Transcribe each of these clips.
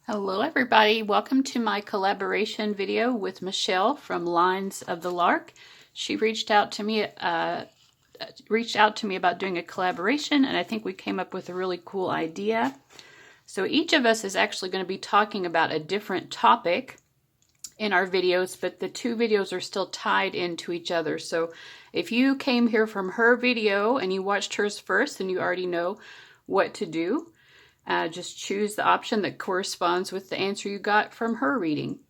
Hello everybody, welcome to my collaboration video with Michelle from Lines of the Lark. She reached out to me about doing a collaboration, and I think we came up with a really cool idea. So each of us is actually going to be talking about a different topic in our videos, but the two videos are still tied into each other. So if you came here from her video and you watched hers first, then you already know what to do. Just choose the option that corresponds with the answer you got from her reading.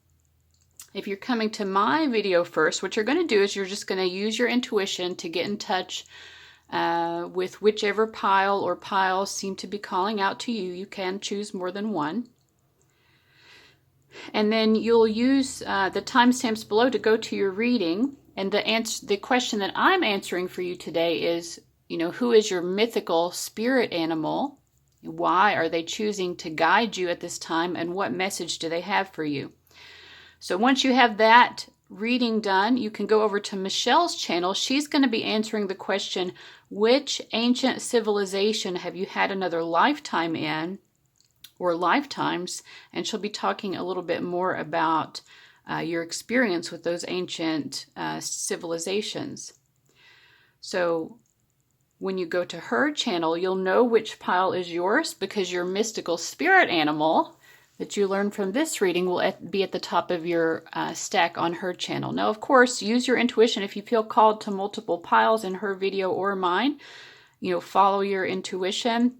If you're coming to my video first, what you're going to do is you're just going to use your intuition to get in touch with whichever pile or piles seem to be calling out to you. You can choose more than one. And then you'll use the timestamps below to go to your reading. And the question that I'm answering for you today is, who is your mythical spirit animal? Why are they choosing to guide you at this time, and what message do they have for you? So once you have that reading done, you can go over to Michelle's channel. She's going to be answering the question, which ancient civilization have you had another lifetime in, or lifetimes? And she'll be talking a little bit more about your experience with those ancient civilizations. So when you go to her channel, you'll know which pile is yours, because your mystical spirit animal that you learn from this reading will be at the top of your stack on her channel. Now, of course, use your intuition. If you feel called to multiple piles in her video or mine, follow your intuition.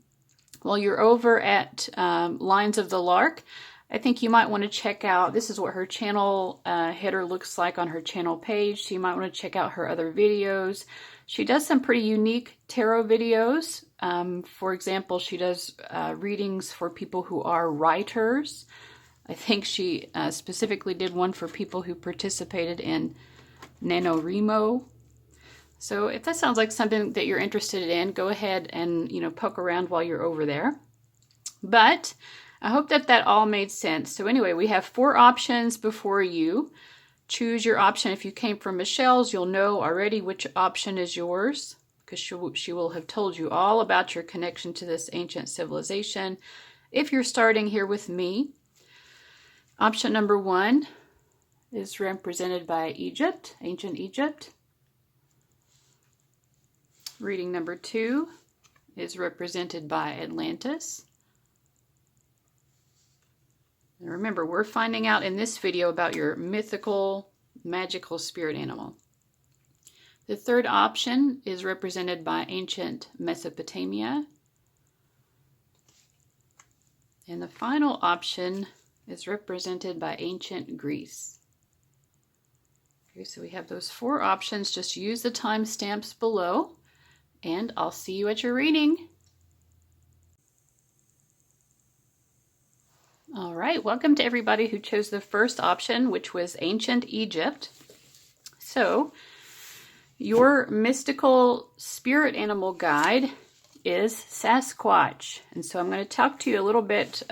While you're over at Lines of the Lark, I think you might want to check out, this is what her channel header looks like on her channel page. So you might want to check out her other videos. She does some pretty unique tarot videos. For example, she does readings for people who are writers. I think she specifically did one for people who participated in NaNoWriMo. So if that sounds like something that you're interested in, go ahead and poke around while you're over there. But I hope that all made sense. So anyway, we have 4 options before you. Choose your option. If you came from Michelle's, you'll know already which option is yours, because she will have told you all about your connection to this ancient civilization. If you're starting here with me, option number 1 is represented by Egypt, ancient Egypt. Reading number 2 is represented by Atlantis. And remember, we're finding out in this video about your mythical, magical spirit animal. The third option is represented by ancient Mesopotamia. And the final option is represented by ancient Greece. Okay, so we have those 4 options. Just use the timestamps below, and I'll see you at your reading. All right, welcome to everybody who chose the first option, which was ancient Egypt. So, your mystical spirit animal guide is Sasquatch. And so I'm going to talk to you a little bit.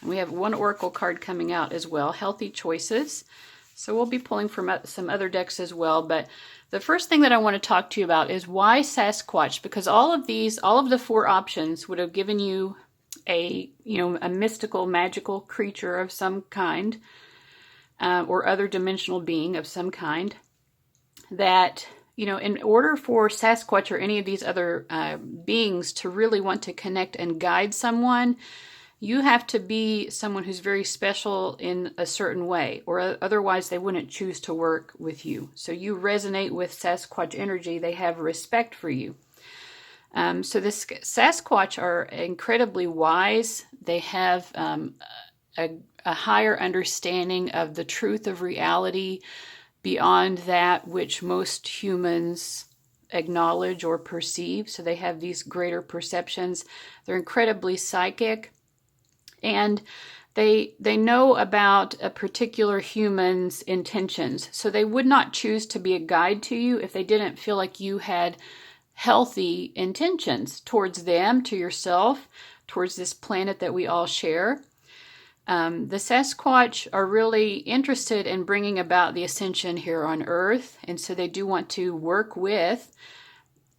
We have one oracle card coming out as well, Healthy Choices. So we'll be pulling from some other decks as well. But the first thing that I want to talk to you about is why Sasquatch? Because all of the 4 options would have given you a mystical, magical creature of some kind, or other dimensional being of some kind, that, in order for Sasquatch or any of these other beings to really want to connect and guide someone, you have to be someone who's very special in a certain way, or otherwise they wouldn't choose to work with you. So you resonate with Sasquatch energy. They have respect for you. So the Sasquatch are incredibly wise. They have a higher understanding of the truth of reality beyond that which most humans acknowledge or perceive. So they have these greater perceptions. They're incredibly psychic, and they know about a particular human's intentions. So they would not choose to be a guide to you if they didn't feel like you had healthy intentions towards them, to yourself, towards this planet that we all share. The Sasquatch are really interested in bringing about the ascension here on Earth, and so they do want to work with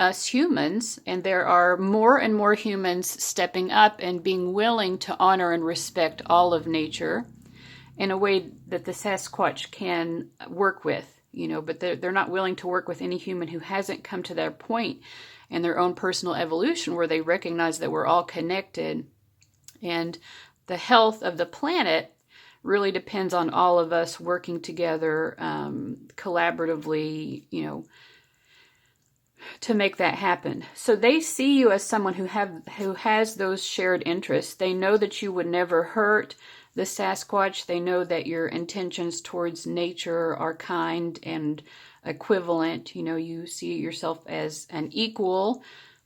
us humans, and there are more and more humans stepping up and being willing to honor and respect all of nature in a way that the Sasquatch can work with, but they're not willing to work with any human who hasn't come to that point in their own personal evolution where they recognize that we're all connected. And the health of the planet really depends on all of us working together collaboratively, to make that happen. So they see you as someone who has those shared interests. They know that you would never hurt the Sasquatch. They know that your intentions towards nature are kind and equivalent. You see yourself as an equal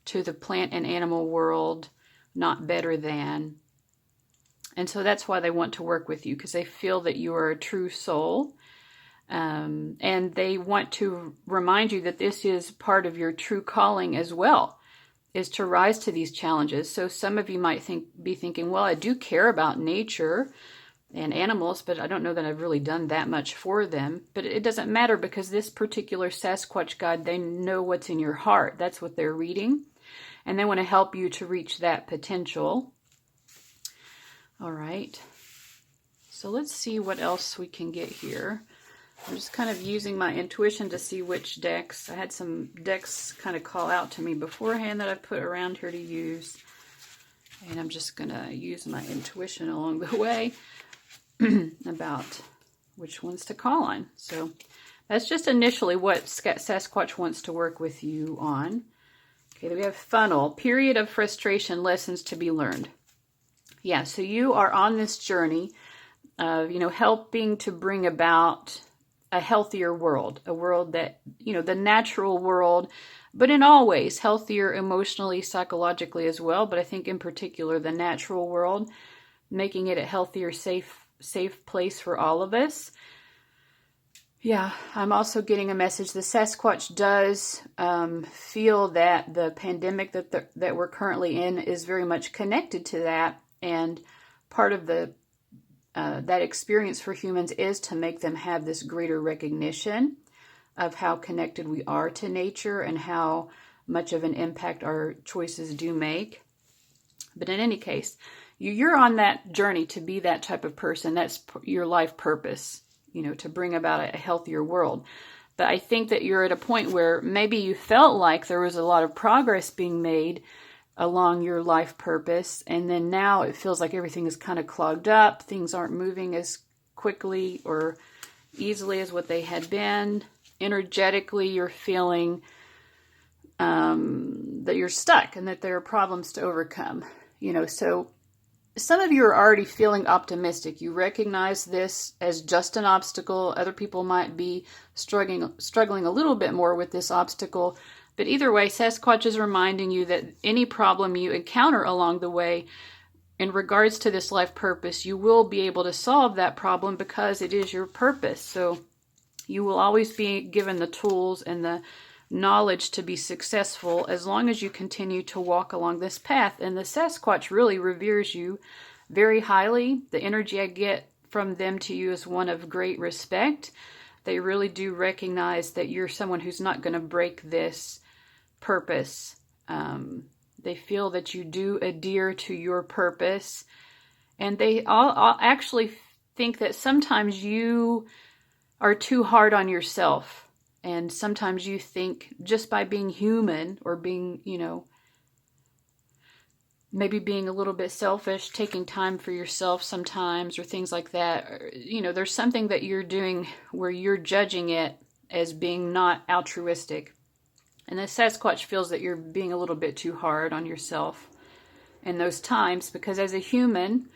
to the plant and animal world, not better than. And so that's why they want to work with you, because they feel that you are a true soul. And they want to remind you that this is part of your true calling as well, is to rise to these challenges. So some of you might be thinking, well, I do care about nature and animals, but I don't know that I've really done that much for them. But it doesn't matter, because this particular Sasquatch guide, they know what's in your heart. That's what they're reading. And they want to help you to reach that potential. All right. So let's see what else we can get here. I'm just kind of using my intuition to see which decks. I had some decks kind of call out to me beforehand that I put around here to use. And I'm just going to use my intuition along the way about which ones to call on. So that's just initially what Sasquatch wants to work with you on. Okay, then we have funnel, period of frustration, lessons to be learned. Yeah, so you are on this journey of, helping to bring about a healthier world, a world that, the natural world, but in all ways, healthier emotionally, psychologically as well. But I think in particular, the natural world, making it a healthier, safe place for all of us. Yeah, I'm also getting a message. The Sasquatch does feel that the pandemic that we're currently in is very much connected to that. And part of that experience for humans is to make them have this greater recognition of how connected we are to nature and how much of an impact our choices do make. But in any case, you're on that journey to be that type of person. That's your life purpose, to bring about a healthier world. But I think that you're at a point where maybe you felt like there was a lot of progress being made along your life purpose, and then now it feels like everything is kind of clogged up. Things aren't moving as quickly or easily as what they had been. Energetically, you're feeling that you're stuck and that there are problems to overcome. So some of you are already feeling optimistic. You recognize this as just an obstacle. Other people might be struggling a little bit more with this obstacle. But either way, Sasquatch is reminding you that any problem you encounter along the way in regards to this life purpose, you will be able to solve that problem because it is your purpose. So you will always be given the tools and the knowledge to be successful as long as you continue to walk along this path. And the Sasquatch really reveres you very highly. The energy I get from them to you is one of great respect. They really do recognize that you're someone who's not going to break this purpose. They feel that you do adhere to your purpose, and they all actually think that sometimes you are too hard on yourself, and sometimes you think just by being human or being, maybe being a little bit selfish, taking time for yourself sometimes, or things like that, there's something that you're doing where you're judging it as being not altruistic. And the Sasquatch feels that you're being a little bit too hard on yourself in those times, because as a human,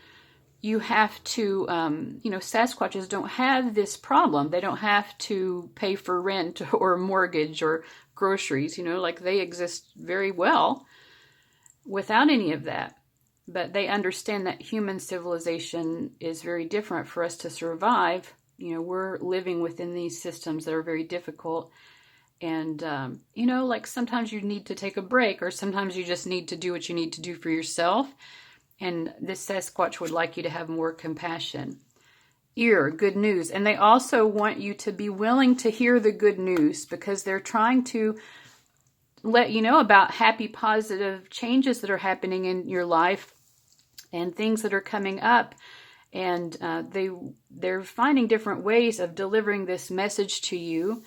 you have to, Sasquatches don't have this problem. They don't have to pay for rent or mortgage or groceries, they exist very well without any of that. But they understand that human civilization is very different for us to survive. We're living within these systems that are very difficult. And, sometimes you need to take a break, or sometimes you just need to do what you need to do for yourself. And this Sasquatch would like you to have more compassion. Ear, good news. And they also want you to be willing to hear the good news, because they're trying to let you know about happy, positive changes that are happening in your life and things that are coming up. And they're finding different ways of delivering this message to you.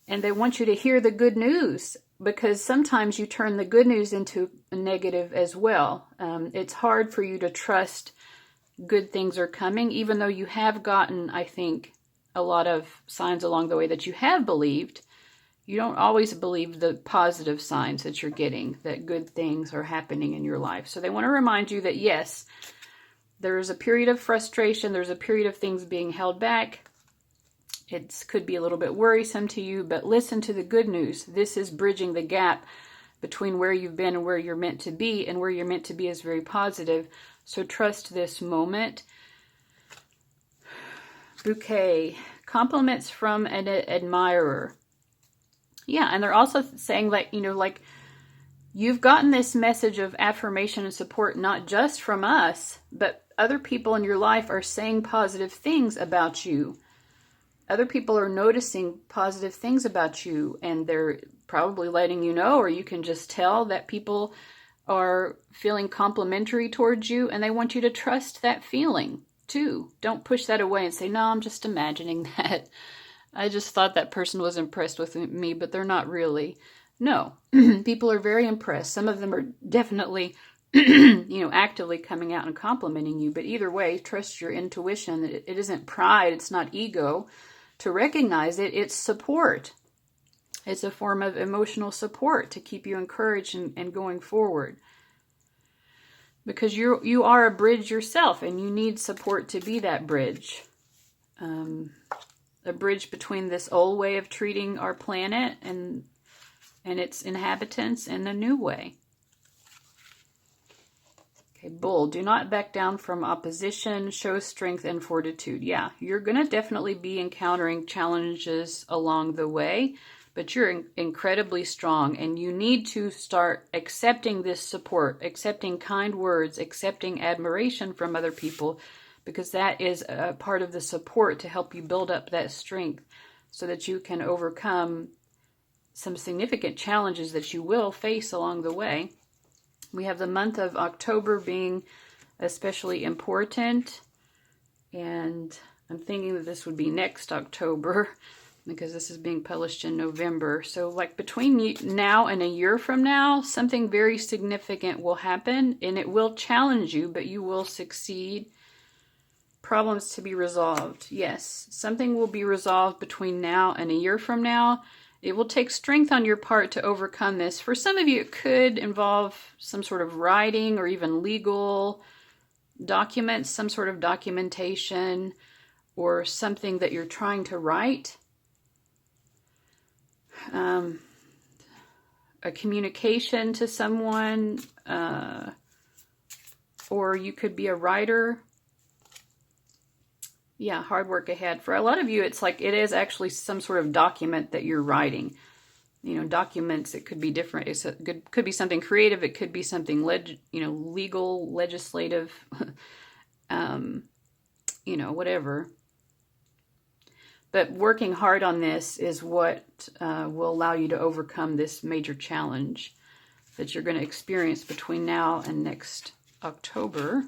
And they want you to hear the good news, because sometimes you turn the good news into a negative as well. It's hard for you to trust good things are coming, even though you have gotten, I think, a lot of signs along the way that you have believed. You don't always believe the positive signs that you're getting, that good things are happening in your life. So they want to remind you that, yes, there's a period of frustration. There's a period of things being held back. It could be a little bit worrisome to you, but listen to the good news. This is bridging the gap between where you've been and where you're meant to be, and where you're meant to be is very positive. So trust this moment. Bouquet. Compliments from an admirer. Yeah, and they're also saying, like, like you've gotten this message of affirmation and support not just from us, but other people in your life are saying positive things about you. Other people are noticing positive things about you, and they're probably letting you know, or you can just tell that people are feeling complimentary towards you, and they want you to trust that feeling too. Don't push that away and say, no, I'm just imagining that. I just thought that person was impressed with me, but they're not really. No, people are very impressed. Some of them are definitely, actively coming out and complimenting you. But either way, trust your intuition. It isn't pride. It's not ego. To recognize it, it's support. It's a form of emotional support to keep you encouraged and going forward. Because you are a bridge yourself, and you need support to be that bridge. A bridge between this old way of treating our planet and its inhabitants and a new way. Okay, Bull, do not back down from opposition, show strength and fortitude. Yeah, you're going to definitely be encountering challenges along the way, but you're incredibly strong, and you need to start accepting this support, accepting kind words, accepting admiration from other people, because that is a part of the support to help you build up that strength so that you can overcome some significant challenges that you will face along the way. We have the month of October being especially important, and I'm thinking that this would be next October because this is being published in November. So like between now and a year from now, something very significant will happen, and it will challenge you, but you will succeed. Problems to be resolved. Yes, something will be resolved between now and a year from now. It will take strength on your part to overcome this. For some of you, it could involve some sort of writing or even legal documents, some sort of documentation or something that you're trying to write. A communication to someone, or you could be a writer. Yeah, hard work ahead. For a lot of you, it's like it is actually some sort of document that you're writing. Documents, it could be different. It could be something creative. It could be something legal, legislative, whatever. But working hard on this is what will allow you to overcome this major challenge that you're going to experience between now and next October.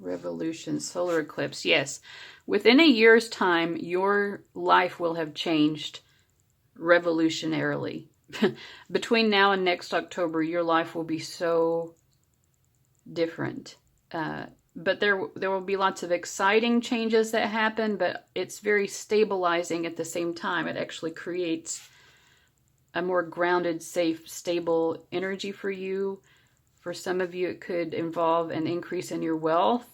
Revolution, solar eclipse. Yes, within a year's time, your life will have changed revolutionarily. Between now and next October, your life will be so different. But there will be lots of exciting changes that happen, but it's very stabilizing at the same time. It actually creates a more grounded, safe, stable energy for you. For some of you, it could involve an increase in your wealth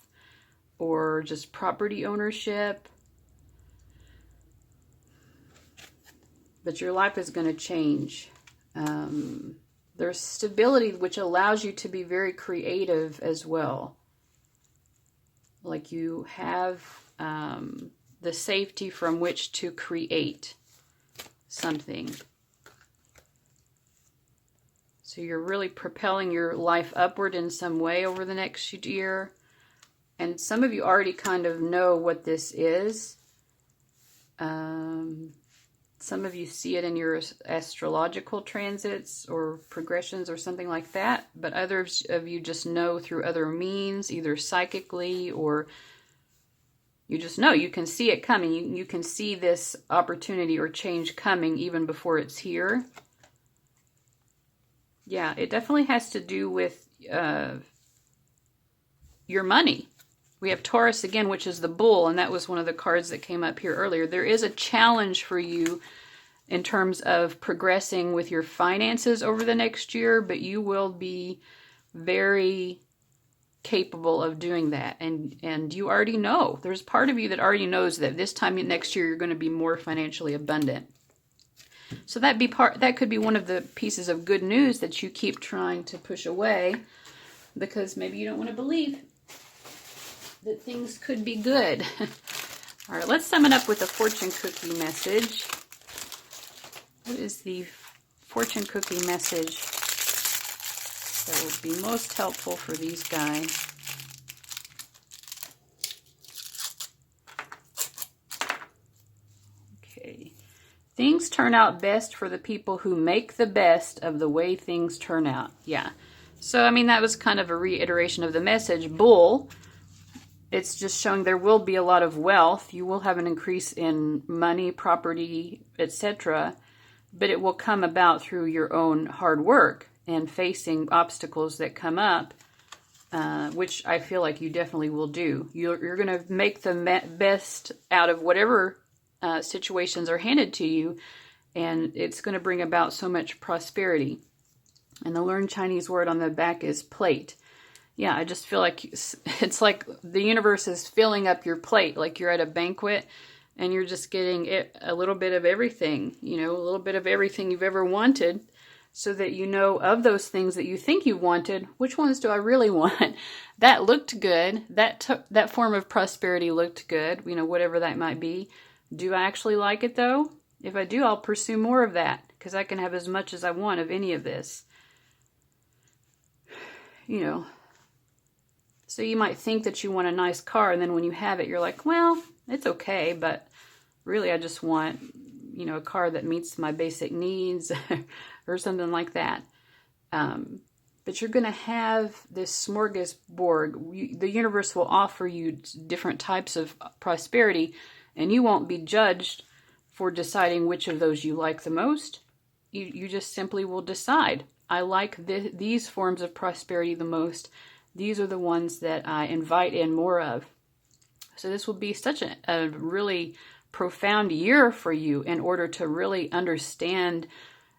or just property ownership. But your life is going to change. There's stability, which allows you to be very creative as well. like you have the safety from which to create something. So you're really propelling your life upward in some way over the next year. And some of you already kind of know what this is. Some of you see it in your astrological transits or progressions or something like that. But others of you just know through other means, either psychically or you just know. You can see it coming. You can see this opportunity or change coming even before it's here. Yeah, it definitely has to do with your money. We have Taurus again, which is the bull, and that was one of the cards that came up here earlier. There is a challenge for you in terms of progressing with your finances over the next year, but you will be very capable of doing that. And you already know. There's part of you that already knows that this time next year you're going to be more financially abundant. So that could be one of the pieces of good news that you keep trying to push away because maybe you don't want to believe that things could be good. All right, let's sum it up with a fortune cookie message. What is the fortune cookie message that will be most helpful for these guys? Okay. Things turn out best for the people who make the best of the way things turn out. Yeah. So, I mean, that was kind of a reiteration of the message. Bull. It's just showing there will be a lot of wealth. You will have an increase in money, property, etc. But it will come about through your own hard work and facing obstacles that come up, which I feel like you definitely will do. You're going to make the best out of whatever situations are handed to you, and it's going to bring about so much prosperity. And the learned Chinese word on the back is plate. Yeah, I just feel like it's like the universe is filling up your plate, like you're at a banquet and you're just getting a little bit of everything, a little bit of everything you've ever wanted, so that you know of those things that you think you wanted, which ones do I really want? That looked good. That form of prosperity looked good, whatever that might be. Do I actually like it though? If I do, I'll pursue more of that because I can have as much as I want of any of this. So you might think that you want a nice car, and then when you have it, you're like, well, it's okay, but really I just want, a car that meets my basic needs or something like that. But you're going to have this smorgasbord. The universe will offer you different types of prosperity, and you won't be judged for deciding which of those you like the most. You just simply will decide, I like these forms of prosperity the most. These are the ones that I invite in more of. So this will be such a really profound year for you in order to really understand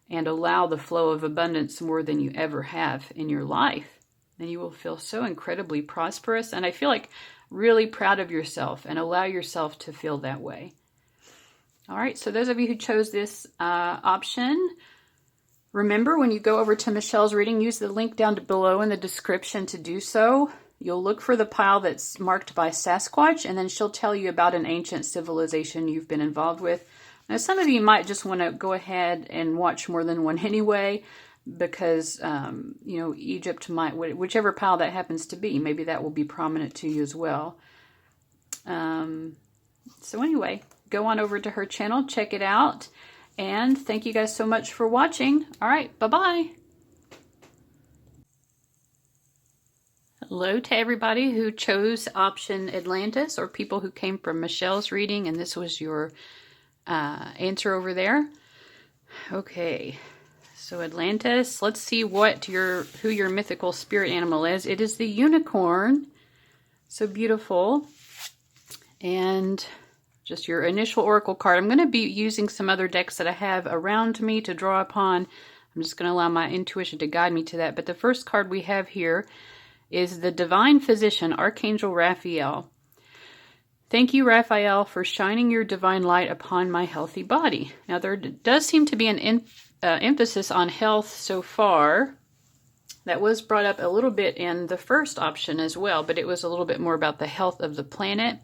and allow the flow of abundance more than you ever have in your life. And you will feel so incredibly prosperous. And I feel like really proud of yourself, and allow yourself to feel that way. All right, so those of you who chose this option, remember, when you go over to Michelle's reading, use the link down below in the description to do so. You'll look for the pile that's marked by Sasquatch, and then she'll tell you about an ancient civilization you've been involved with. Now, some of you might just want to go ahead and watch more than one anyway, because, Egypt might, whichever pile that happens to be, maybe that will be prominent to you as well. So anyway, go on over to her channel, check it out. And thank you guys so much for watching. All right, bye-bye. Hello to everybody who chose option Atlantis, or people who came from Michelle's reading, and this was your answer over there. Okay, so Atlantis, let's see who your mythical spirit animal is. It is the unicorn. So beautiful. And just your initial oracle card. I'm going to be using some other decks that I have around me to draw upon. I'm just going to allow my intuition to guide me to that. But the first card we have here is the Divine Physician, Archangel Raphael. Thank you, Raphael, for shining your divine light upon my healthy body. Now, there does seem to be an emphasis on health so far. That was brought up a little bit in the first option as well, but it was a little bit more about the health of the planet.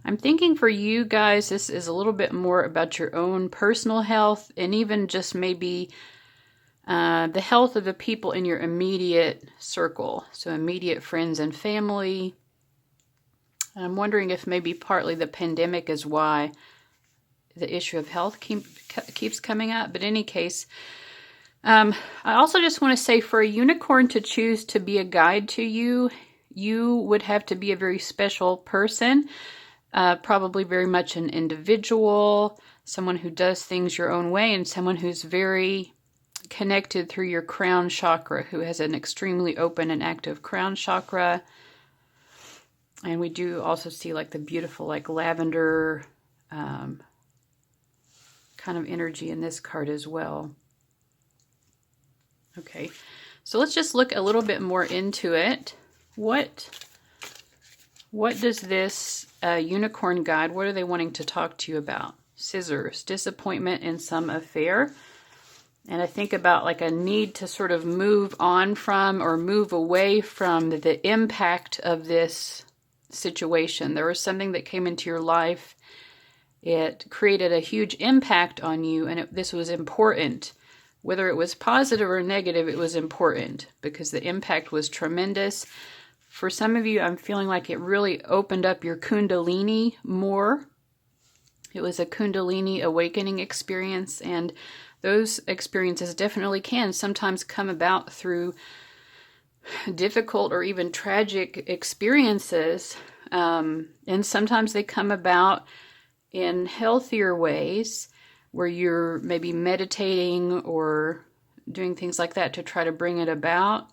I'm thinking for you guys, this is a little bit more about your own personal health, and even just maybe the health of the people in your immediate circle. So immediate friends and family. I'm wondering if maybe partly the pandemic is why the issue of health keeps coming up. But in any case, I also just want to say, for a unicorn to choose to be a guide to you, you would have to be a very special person, probably very much an individual, someone who does things your own way, and someone who's very connected through your crown chakra, who has an extremely open and active crown chakra. And we do also see like the beautiful like lavender kind of energy in this card as well. Okay, so let's just look a little bit more into it. What does this unicorn guide, what are they wanting to talk to you about? Scissors, disappointment in some affair. And I think about like a need to sort of move on from or move away from the impact of this situation. There was something that came into your life. It created a huge impact on you, and this was important. Whether it was positive or negative, it was important because the impact was tremendous. For some of you, I'm feeling like it really opened up your Kundalini more. It was a Kundalini awakening experience, and those experiences definitely can sometimes come about through difficult or even tragic experiences. And sometimes they come about in healthier ways where you're maybe meditating or doing things like that to try to bring it about.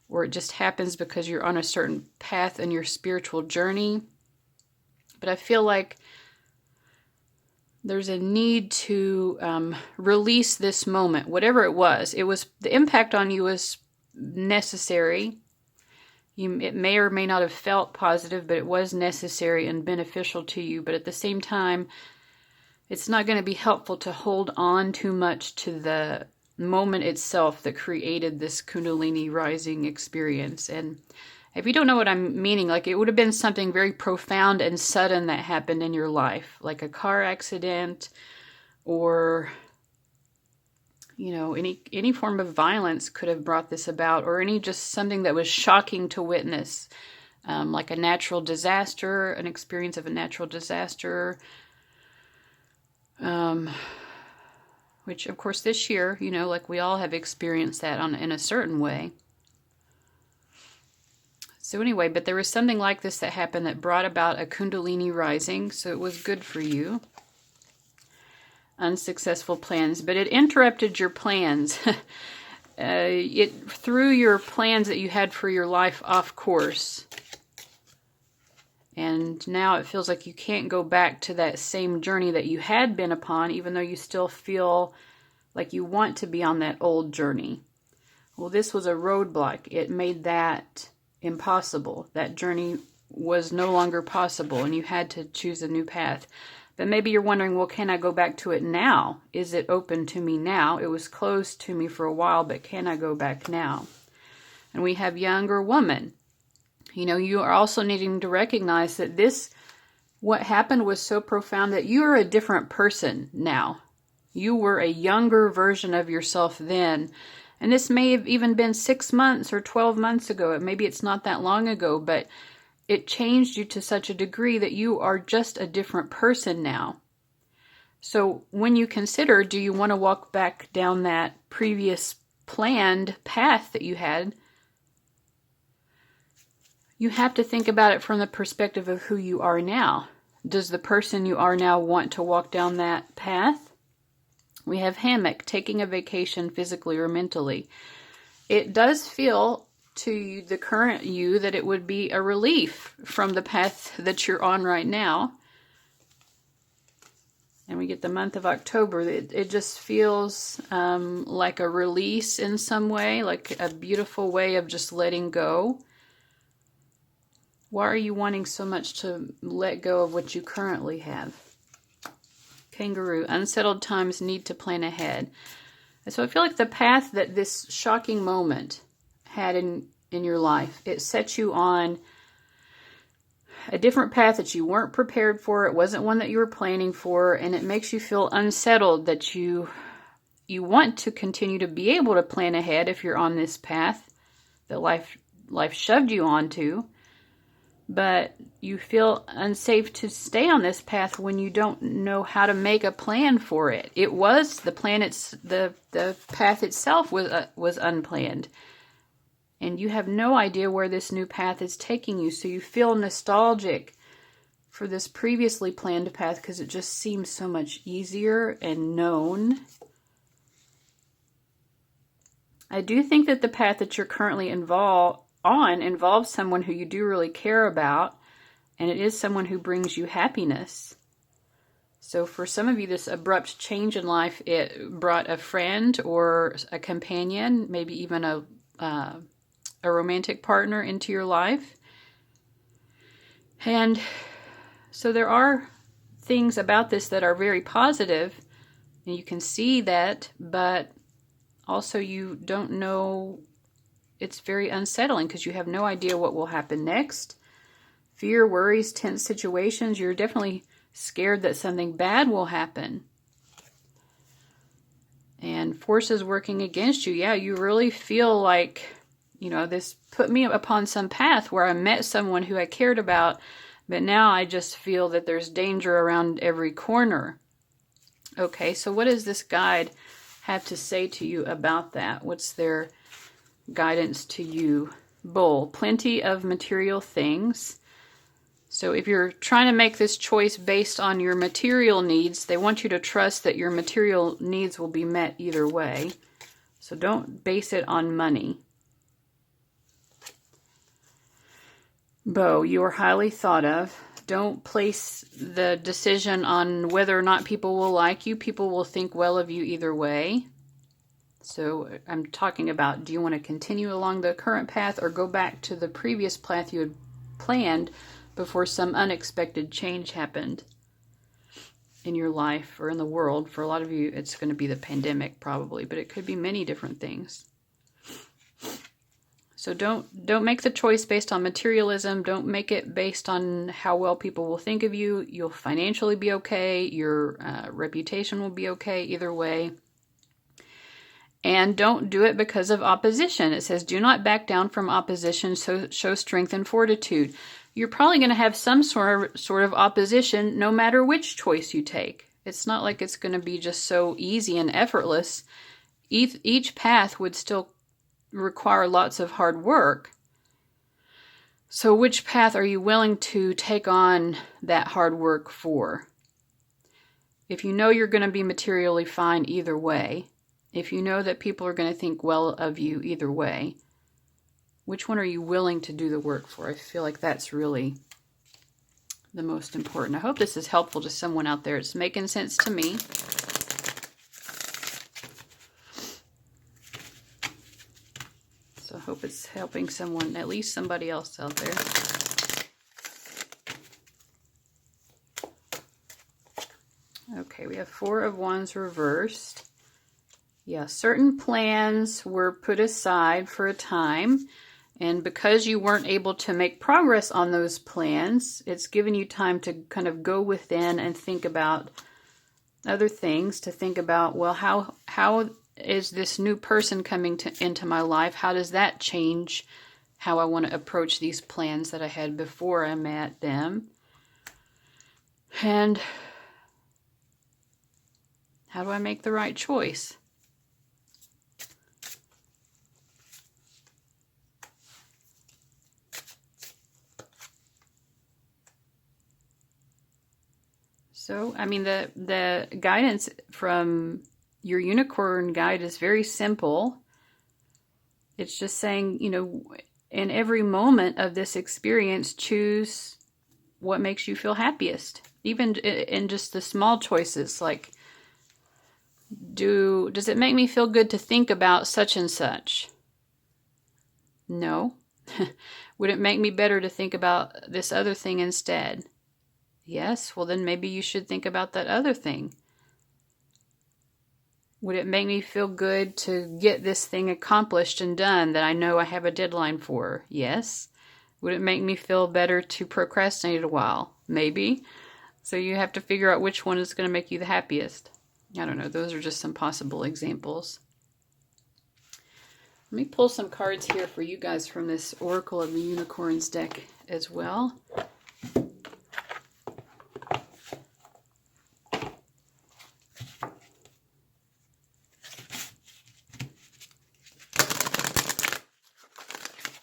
Or it just happens because you're on a certain path in your spiritual journey. But I feel like there's a need to release this moment, whatever it was. The impact on you was necessary. It may or may not have felt positive, but it was necessary and beneficial to you. But at the same time, it's not going to be helpful to hold on too much to the moment itself that created this Kundalini rising experience. And if you don't know what I'm meaning, like it would have been something very profound and sudden that happened in your life, like a car accident or, you know, any form of violence could have brought this about, or just something that was shocking to witness, like a natural disaster, an experience of a natural disaster, which of course this year, you know, like we all have experienced that in a certain way. So anyway, but there was something like this that happened that brought about a Kundalini rising, so it was good for you. Unsuccessful plans, but it interrupted your plans. It threw your plans that you had for your life off course. And now it feels like you can't go back to that same journey that you had been upon, even though you still feel like you want to be on that old journey. Well, this was a roadblock. It made that impossible. That journey was no longer possible, and you had to choose a new path. But maybe you're wondering, well, can I go back to it now? Is it open to me now? It was closed to me for a while, but can I go back now? And we have younger woman. You know, you are also needing to recognize that what happened was so profound that you are a different person now. You were a younger version of yourself then. And this may have even been 6 months or 12 months ago. Maybe it's not that long ago, but it changed you to such a degree that you are just a different person now. So when you consider, do you want to walk back down that previous planned path that you had? You have to think about it from the perspective of who you are now. Does the person you are now want to walk down that path? We have hammock, taking a vacation physically or mentally. It does feel to the current you that it would be a relief from the path that you're on right now. And we get the month of October. It just feels like a release in some way, like a beautiful way of just letting go. Why are you wanting so much to let go of what you currently have? Kangaroo, unsettled times need to plan ahead. So I feel like the path that this shocking moment had in your life, it set you on a different path that you weren't prepared for. It wasn't one that you were planning for, and it makes you feel unsettled that you want to continue to be able to plan ahead if you're on this path that life shoved you onto, but you feel unsafe to stay on this path when you don't know how to make a plan for it. It was the plan. The path itself was unplanned, and you have no idea where this new path is taking you. So you feel nostalgic for this previously planned path because it just seems so much easier and known. I do think that the path that you're currently involves someone who you do really care about, and it is someone who brings you happiness. So for some of you, this abrupt change in life, it brought a friend or a companion, maybe even a romantic partner into your life. And so there are things about this that are very positive, and you can see that, but also you don't know. It's very unsettling because you have no idea what will happen next. Fear, worries, tense situations. You're definitely scared that something bad will happen. And forces working against you. Yeah, you really feel like, this put me upon some path where I met someone who I cared about, but now I just feel that there's danger around every corner. Okay, so what does this guide have to say to you about that? What's their guidance to you? Bull, plenty of material things. So if you're trying to make this choice based on your material needs, they want you to trust that your material needs will be met either way. So don't base it on money. Bow, you are highly thought of. Don't place the decision on whether or not people will like you. People will think well of you either way. So I'm talking about, do you want to continue along the current path or go back to the previous path you had planned before some unexpected change happened in your life or in the world? For a lot of you, it's going to be the pandemic probably, but it could be many different things. So don't make the choice based on materialism. Don't make it based on how well people will think of you. You'll financially be okay. Your reputation will be okay either way. And don't do it because of opposition. It says, do not back down from opposition, so show strength and fortitude. You're probably going to have some sort of opposition no matter which choice you take. It's not like it's going to be just so easy and effortless. Each path would still require lots of hard work. So which path are you willing to take on that hard work for? If you know you're going to be materially fine either way, if you know that people are going to think well of you either way, which one are you willing to do the work for? I feel like that's really the most important. I hope this is helpful to someone out there. It's making sense to me. So I hope it's helping someone, at least somebody else out there. Okay, we have Four of Wands reversed. Yeah, certain plans were put aside for a time, and because you weren't able to make progress on those plans, it's given you time to kind of go within and think about other things, to think about, well, how is this new person coming into my life? How does that change how I want to approach these plans that I had before I met them? And how do I make the right choice? So, I mean, the guidance from your unicorn guide is very simple. It's just saying, in every moment of this experience, choose what makes you feel happiest. Even in just the small choices, like, does it make me feel good to think about such and such? No. Would it make me better to think about this other thing instead? Yes. Well, then maybe you should think about that other thing. Would it make me feel good to get this thing accomplished and done that I know I have a deadline for? Yes. Would it make me feel better to procrastinate a while? Maybe. So you have to figure out which one is going to make you the happiest. I don't know. Those are just some possible examples. Let me pull some cards here for you guys from this Oracle of the Unicorns deck as well.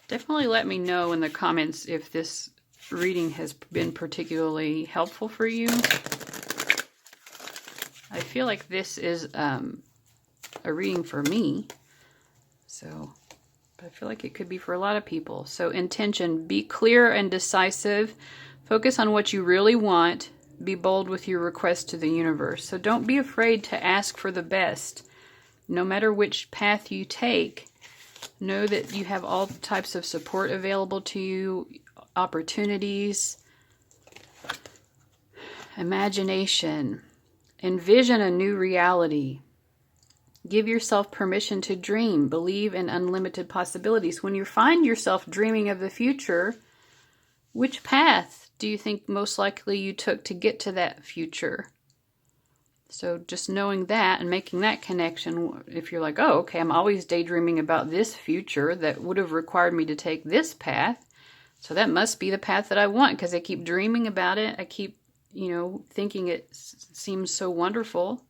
Definitely let me know in the comments if this reading has been particularly helpful for you. I feel like this is a reading for me. So, but I feel like it could be for a lot of people. So intention, be clear and decisive. Focus on what you really want. Be bold with your request to the universe. So don't be afraid to ask for the best. No matter which path you take, know that you have all types of support available to you, opportunities, imagination. Envision a new reality. Give yourself permission to dream. Believe in unlimited possibilities. When you find yourself dreaming of the future, which path do you think most likely you took to get to that future? So just knowing that and making that connection, if you're like, oh, okay, I'm always daydreaming about this future that would have required me to take this path, so that must be the path that I want because I keep dreaming about it. I keep, thinking it seems so wonderful.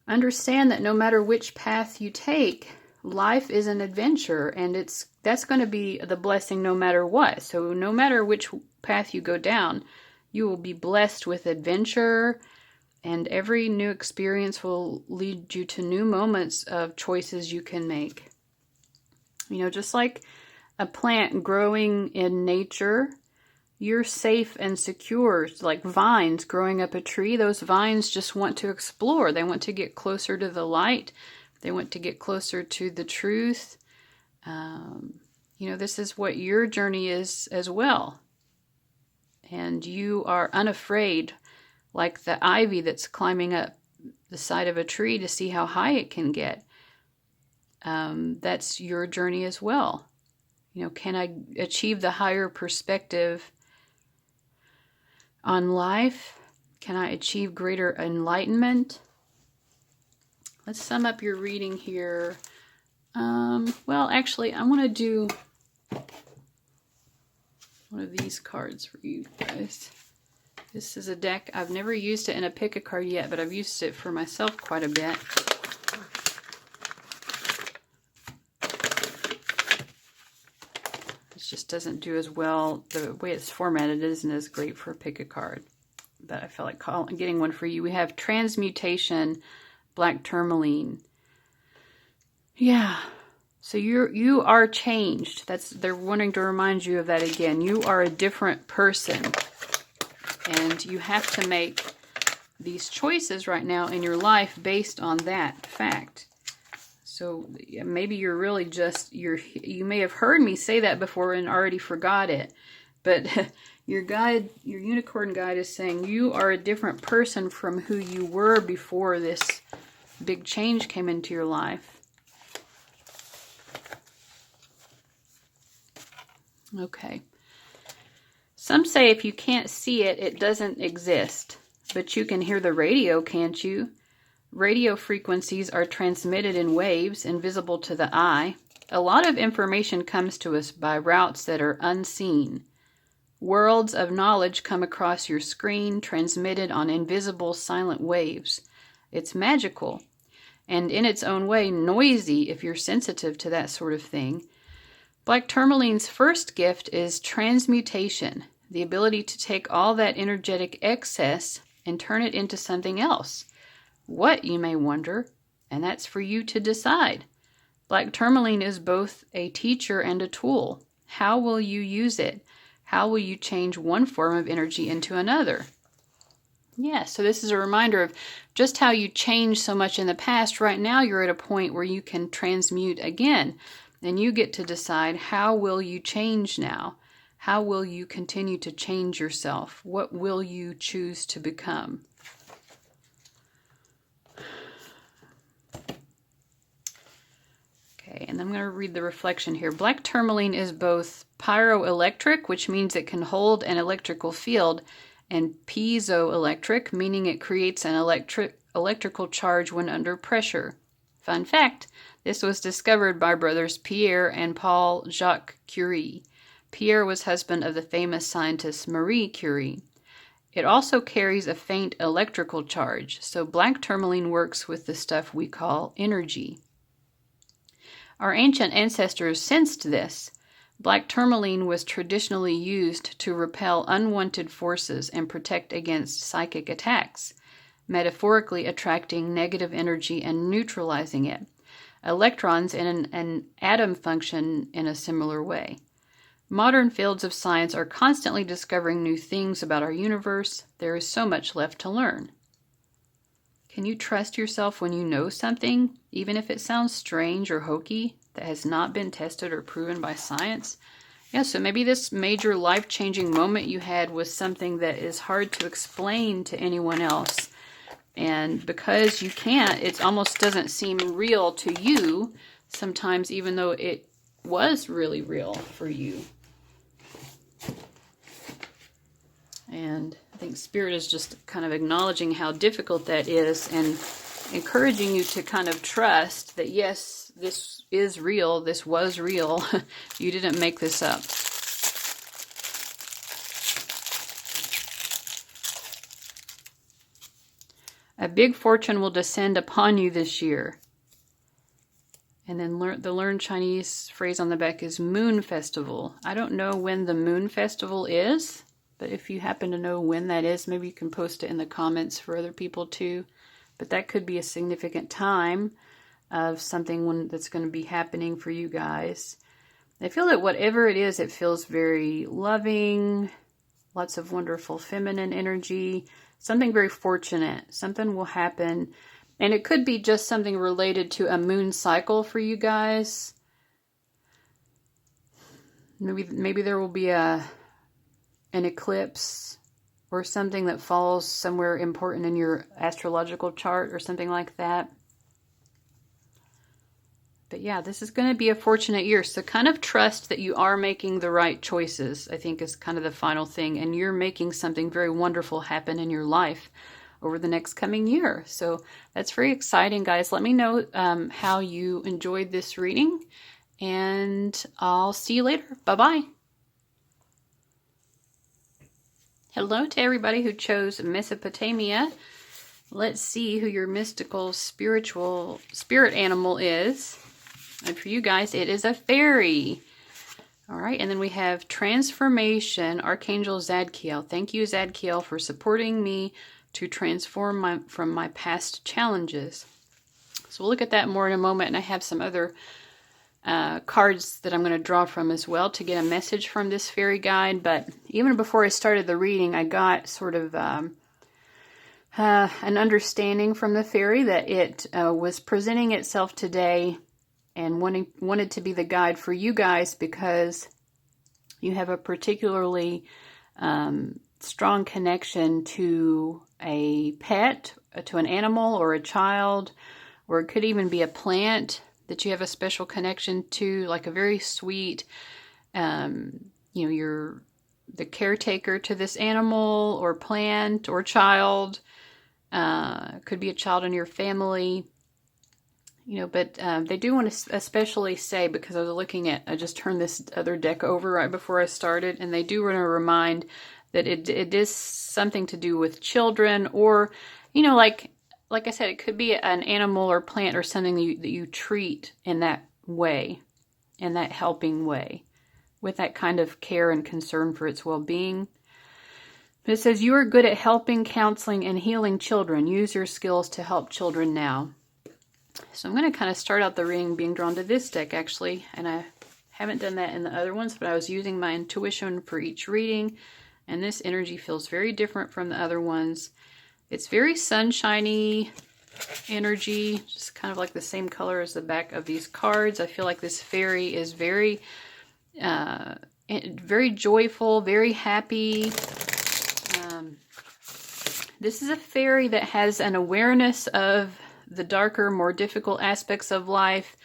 Understand that no matter which path you take, life is an adventure, and that's going to be the blessing no matter what. So no matter which path you go down, you will be blessed with adventure, and every new experience will lead you to new moments of choices you can make. Just like a plant growing in nature, you're safe and secure. Like vines growing up a tree, those vines just want to explore. They want to get closer to the light. They want to get closer to the truth. This is what your journey is as well. And you are unafraid, like the ivy that's climbing up the side of a tree to see how high it can get. That's your journey as well. Can I achieve the higher perspective on life? Can I achieve greater enlightenment? Let's sum up your reading here. Well, actually, I want to do one of these cards for you guys. This is a deck. I've never used it in a pick a card yet, but I've used it for myself quite a bit. It just doesn't do as well. The way it's formatted isn't as great for a pick a card. But I feel like getting one for you. We have Transmutation, Black Tourmaline. Yeah. So you are changed. They're wanting to remind you of that again. You are a different person. And you have to make these choices right now in your life based on that fact. So maybe you're really just, you may have heard me say that before and already forgot it. But your unicorn guide is saying you are a different person from who you were before this big change came into your life. Okay. Some say if you can't see it, it doesn't exist. But you can hear the radio, can't you? Radio frequencies are transmitted in waves, invisible to the eye. A lot of information comes to us by routes that are unseen. Worlds of knowledge come across your screen, transmitted on invisible, silent waves. It's magical, and in its own way, noisy if you're sensitive to that sort of thing. Black Tourmaline's first gift is transmutation, the ability to take all that energetic excess and turn it into something else. What, you may wonder, and that's for you to decide. Black Tourmaline is both a teacher and a tool. How will you use it? How will you change one form of energy into another? Yeah, so this is a reminder of just how you changed so much in the past. Right now you're at a point where you can transmute again, and you get to decide how will you change now? How will you continue to change yourself? What will you choose to become? And I'm going to read the reflection here. Black tourmaline is both pyroelectric, which means it can hold an electrical field, and piezoelectric, meaning it creates an electrical charge when under pressure. Fun fact, this was discovered by brothers Pierre and Paul Jacques Curie. Pierre was husband of the famous scientist Marie Curie. It also carries a faint electrical charge, so black tourmaline works with the stuff we call energy. Our ancient ancestors sensed this. Black tourmaline was traditionally used to repel unwanted forces and protect against psychic attacks, metaphorically attracting negative energy and neutralizing it. Electrons in an atom function in a similar way. Modern fields of science are constantly discovering new things about our universe. There is so much left to learn. Can you trust yourself when you know something, even if it sounds strange or hokey, that has not been tested or proven by science? Yeah, so maybe this major life-changing moment you had was something that is hard to explain to anyone else. And because you can't, it almost doesn't seem real to you sometimes, even though it was really real for you. And I think Spirit is just kind of acknowledging how difficult that is and encouraging you to kind of trust that, yes, this is real, this was real. You didn't make this up. A big fortune will descend upon you this year. And then the Learn Chinese phrase on the back is Moon Festival. I don't know when the Moon Festival is, but if you happen to know when that is, maybe you can post it in the comments for other people too. But that could be a significant time of something that's going to be happening for you guys. I feel that whatever it is, it feels very loving, lots of wonderful feminine energy, something very fortunate. Something will happen. And it could be just something related to a moon cycle for you guys. Maybe there will be an eclipse or something that falls somewhere important in your astrological chart or something like that. But yeah, this is going to be a fortunate year. So kind of trust that you are making the right choices, I think is kind of the final thing. And you're making something very wonderful happen in your life over the next coming year. So that's very exciting, guys. Let me know how you enjoyed this reading. And I'll see you later. Bye-bye. Hello to everybody who chose Mesopotamia. Let's see who your mystical, spiritual spirit animal is. And for you guys, it is a fairy. All right, and then we have Transformation, Archangel Zadkiel. Thank you, Zadkiel, for supporting me to transform from my past challenges. So we'll look at that more in a moment, and I have some other cards that I'm going to draw from as well to get a message from this fairy guide. But even before I started the reading, I got sort of an understanding from the fairy that it was presenting itself today and wanted to be the guide for you guys because you have a particularly strong connection to a pet, to an animal or a child, or it could even be a plant that you have a special connection to, like a very sweet, you're the caretaker to this animal or plant or child. Could be a child in your family. But they do want to especially say, because I just turned this other deck over right before I started, and they do want to remind that it is something to do with children, or, like I said, it could be an animal or plant or something that you treat in that way, in that helping way, with that kind of care and concern for its well-being. But it says, you are good at helping, counseling, and healing children. Use your skills to help children now. So I'm going to kind of start out the reading being drawn to this deck, actually. And I haven't done that in the other ones, but I was using my intuition for each reading. And this energy feels very different from the other ones. It's very sunshiny energy, just kind of like the same color as the back of these cards. I feel like this fairy is very, very joyful, very happy. This is a fairy that has an awareness of the darker, more difficult aspects of life,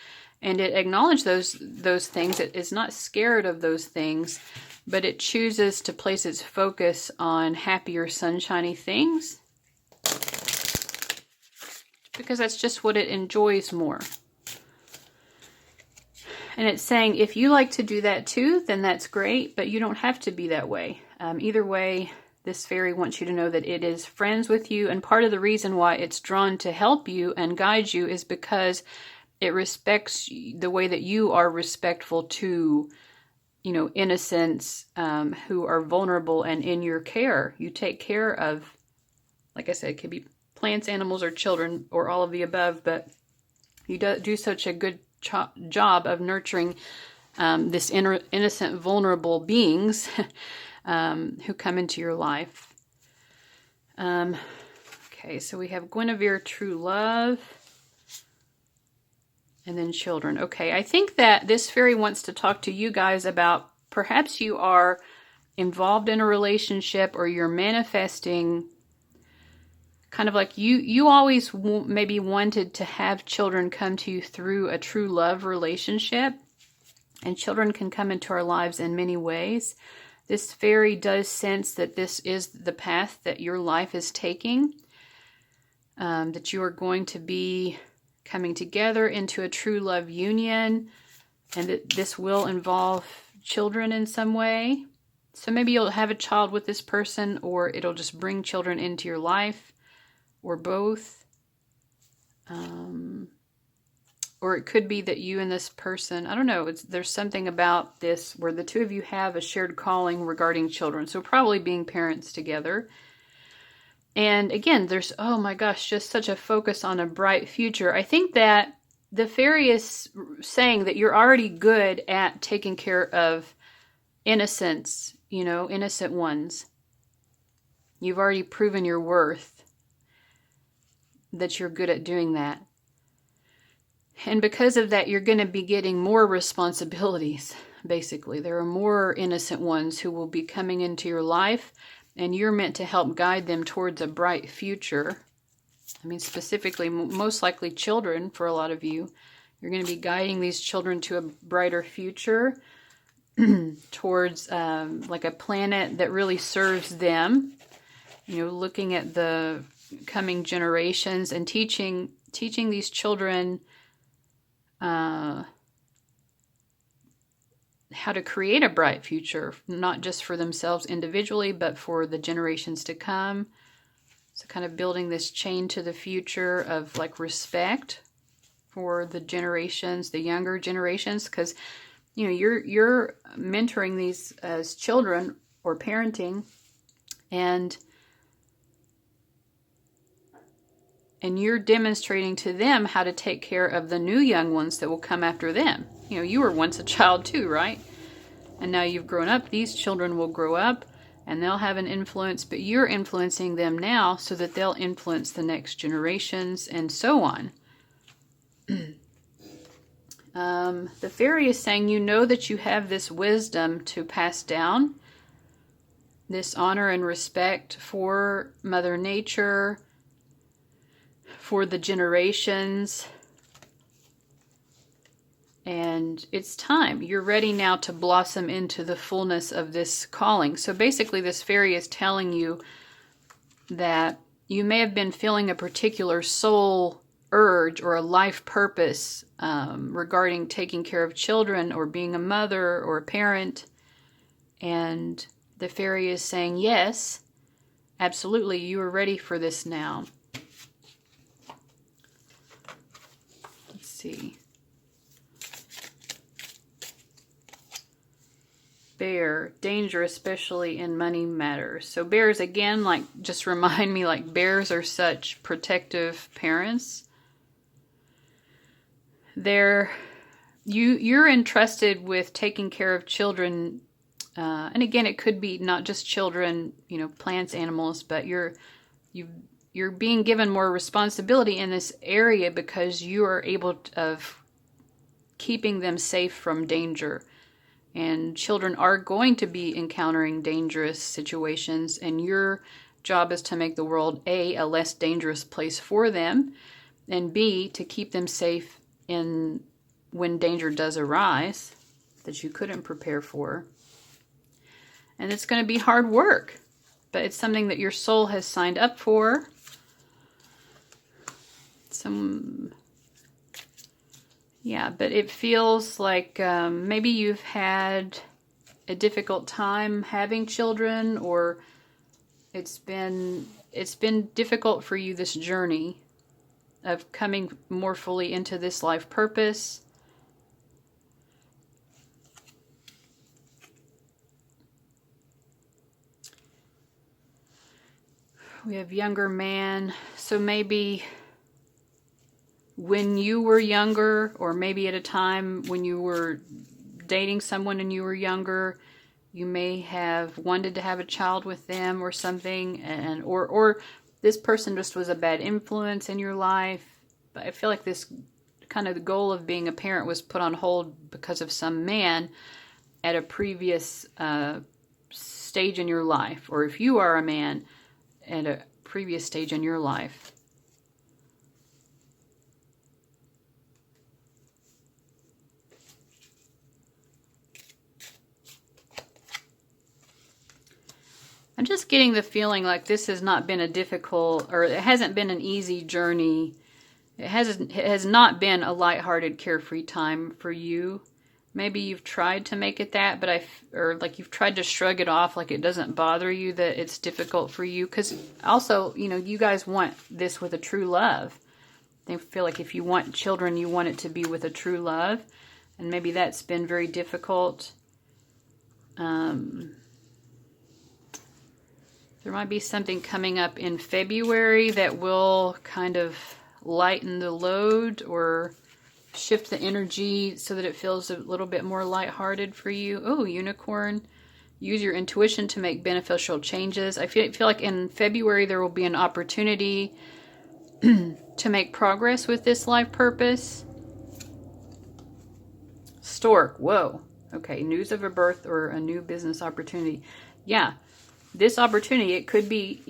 And it acknowledges those things. It is not scared of those things, but it chooses to place its focus on happier, sunshiny things because that's just what it enjoys more. And it's saying, if you like to do that too, then that's great, but you don't have to be that way. Either way, this fairy wants you to know that it is friends with you, and part of the reason why it's drawn to help you and guide you is because it respects the way that you are respectful to, you know, innocents who are vulnerable and in your care. You take care of, like I said, it could be plants, animals, or children, or all of the above, but you do such a good job of nurturing this innocent, vulnerable beings who come into your life. Okay, so we have Guinevere, true love, and then children. Okay, I think that this fairy wants to talk to you guys about perhaps you are involved in a relationship, or you're manifesting kind of like you always maybe wanted to have children come to you through a true love relationship. And children can come into our lives in many ways. This fairy does sense that this is the path that your life is taking, that you are going to be coming together into a true love union, and that this will involve children in some way. So maybe you'll have a child with this person, or it'll just bring children into your life, or both. Or it could be that you and this person, I don't know, there's something about this where the two of you have a shared calling regarding children. So probably being parents together. And again, there's, oh my gosh, just such a focus on a bright future. I think that the fairy is saying that you're already good at taking care of innocents, you know, innocent ones. You've already proven your worth, that you're good at doing that. And because of that, you're going to be getting more responsibilities, basically. There are more innocent ones who will be coming into your life, and you're meant to help guide them towards a bright future. I mean, specifically, most likely children for a lot of you. You're going to be guiding these children to a brighter future towards like a planet that really serves them. You know, looking at the coming generations and teaching these children how to create a bright future, not just for themselves individually, but for the generations to come. So kind of building this chain to the future of like respect for the generations, the younger generations, because you know you're mentoring these as children or parenting, and you're demonstrating to them how to take care of the new young ones that will come after them. You know, you were once a child too, right? And now you've grown up. These children will grow up and they'll have an influence, but you're influencing them now so that they'll influence the next generations and so on. The fairy is saying, you know that you have this wisdom to pass down, this honor and respect for Mother Nature, for the generations, and it's time. You're ready now to blossom into the fullness of this calling. So basically this fairy is telling you that you may have been feeling a particular soul urge or a life purpose regarding taking care of children or being a mother or a parent, and the fairy is saying, yes, absolutely, you are ready for this now. See. Bear, danger, especially in money matters. So bears, again, like, just remind me, like, bears are such protective parents. You're entrusted with taking care of children, and again, it could be not just children, you know, plants, animals, but you're being given more responsibility in this area because you are able of keeping them safe from danger. And children are going to be encountering dangerous situations, and your job is to make the world A, a less dangerous place for them, and B, to keep them safe in when danger does arise that you couldn't prepare for. And it's going to be hard work, but it's something that your soul has signed up for. But it feels like maybe you've had a difficult time having children, or it's been difficult for you, this journey of coming more fully into this life purpose. We have younger man, so maybe when you were younger, or maybe at a time when you were dating someone and you were younger, you may have wanted to have a child with them or something, and or this person just was a bad influence in your life. But I feel like this kind of the goal of being a parent was put on hold because of some man at a previous stage in your life, or if you are a man at a previous stage in your life. I'm just getting the feeling like this has not been a difficult, or it hasn't been an easy journey. It has not been a lighthearted, carefree time for you. Maybe you've tried to make it that, or like you've tried to shrug it off, like it doesn't bother you that it's difficult for you. Because also, you guys want this with a true love. They feel like if you want children, you want it to be with a true love. And maybe that's been very difficult. There might be something coming up in February that will kind of lighten the load or shift the energy so that it feels a little bit more lighthearted for you. Oh, unicorn. Use your intuition to make beneficial changes. I feel like in February there will be an opportunity to make progress with this life purpose. Stork. Whoa. Okay. News of a birth or a new business opportunity. Yeah. This opportunity, it could be,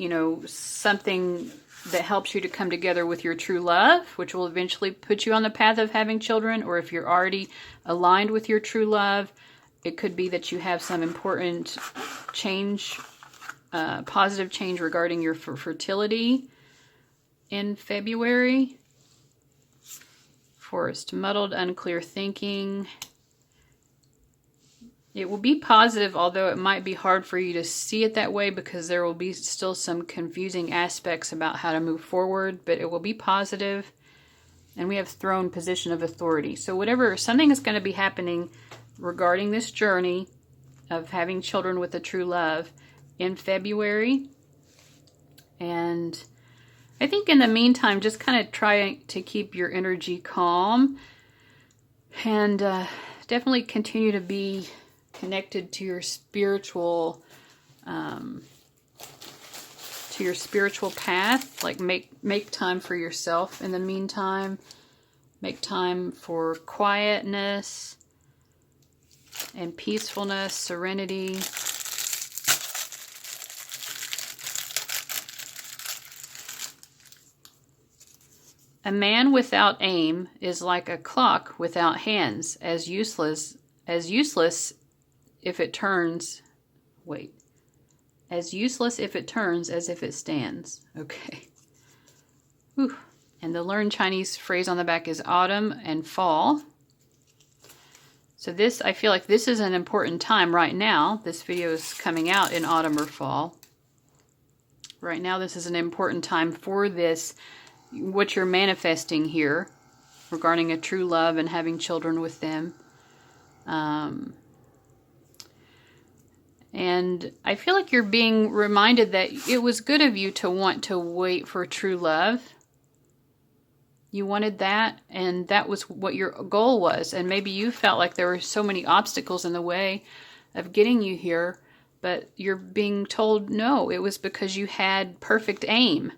something that helps you to come together with your true love, which will eventually put you on the path of having children. Or if you're already aligned with your true love, it could be that you have some important change, positive change regarding your fertility in February. Forest, muddled, unclear thinking. It will be positive, although it might be hard for you to see it that way because there will be still some confusing aspects about how to move forward, but it will be positive. And we have throne, position of authority. So something is going to be happening regarding this journey of having children with a true love in February. And I think in the meantime, just kind of try to keep your energy calm and definitely continue to be connected to your spiritual path. Like make time for yourself in the meantime. Make time for quietness and peacefulness, serenity. A man without aim is like a clock without hands, as useless if it turns, as useless if it turns as if it stands. Okay. Whew. And the learned Chinese phrase on the back is autumn and fall. So I feel like this is an important time right now. This video is coming out in autumn or fall. Right now, this is an important time for this, what you're manifesting here regarding a true love and having children with them. And I feel like you're being reminded that it was good of you to want to wait for true love. You wanted that, and that was what your goal was. And maybe you felt like there were so many obstacles in the way of getting you here, but you're being told no, it was because you had perfect aim.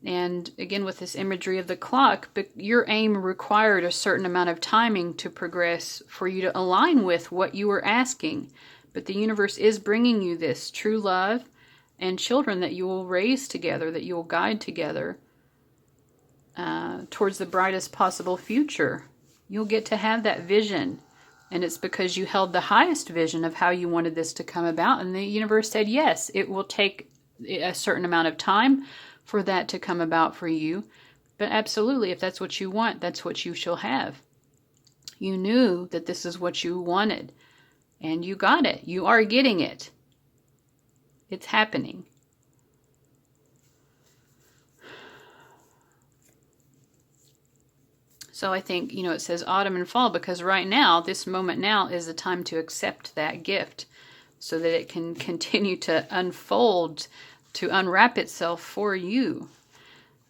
And again, with this imagery of the clock, but your aim required a certain amount of timing to progress for you to align with what you were asking. But the universe is bringing you this true love and children that you will raise together, that you will guide together towards the brightest possible future. You'll get to have that vision. And it's because you held the highest vision of how you wanted this to come about. And the universe said, yes, it will take a certain amount of time for that to come about for you. But absolutely, if that's what you want, that's what you shall have. You knew that this is what you wanted. And you got it. You are getting it. It's happening. So I think, it says autumn and fall because right now, this moment now is the time to accept that gift so that it can continue to unfold, to unwrap itself for you.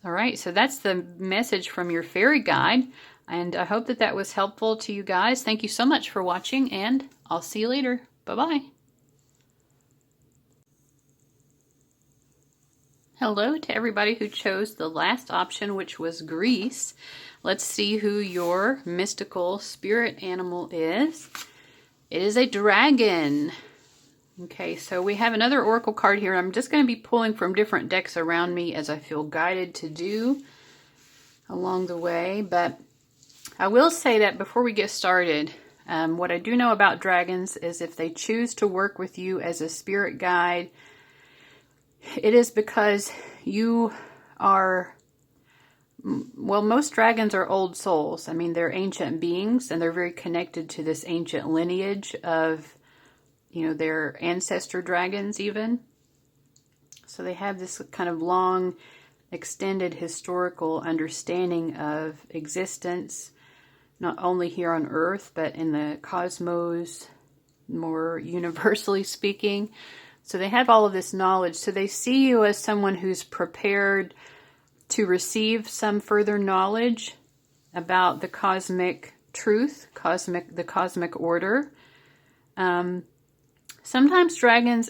All right, so that's the message from your fairy guide. And I hope that that was helpful to you guys. Thank you so much for watching, and I'll see you later. Bye-bye. Hello to everybody who chose the last option, which was Greece. Let's see who your mystical spirit animal is. It is a dragon. Okay, so we have another oracle card here. I'm just going to be pulling from different decks around me as I feel guided to do along the way. But I will say that before we get started, what I do know about dragons is if they choose to work with you as a spirit guide, it is because you are... Well, most dragons are old souls. I mean, they're ancient beings, and they're very connected to this ancient lineage of, their ancestor dragons even. So they have this kind of long, extended historical understanding of existence, not only here on Earth, but in the cosmos, more universally speaking. So they have all of this knowledge. So they see you as someone who's prepared to receive some further knowledge about the cosmic truth, the cosmic order. Sometimes dragons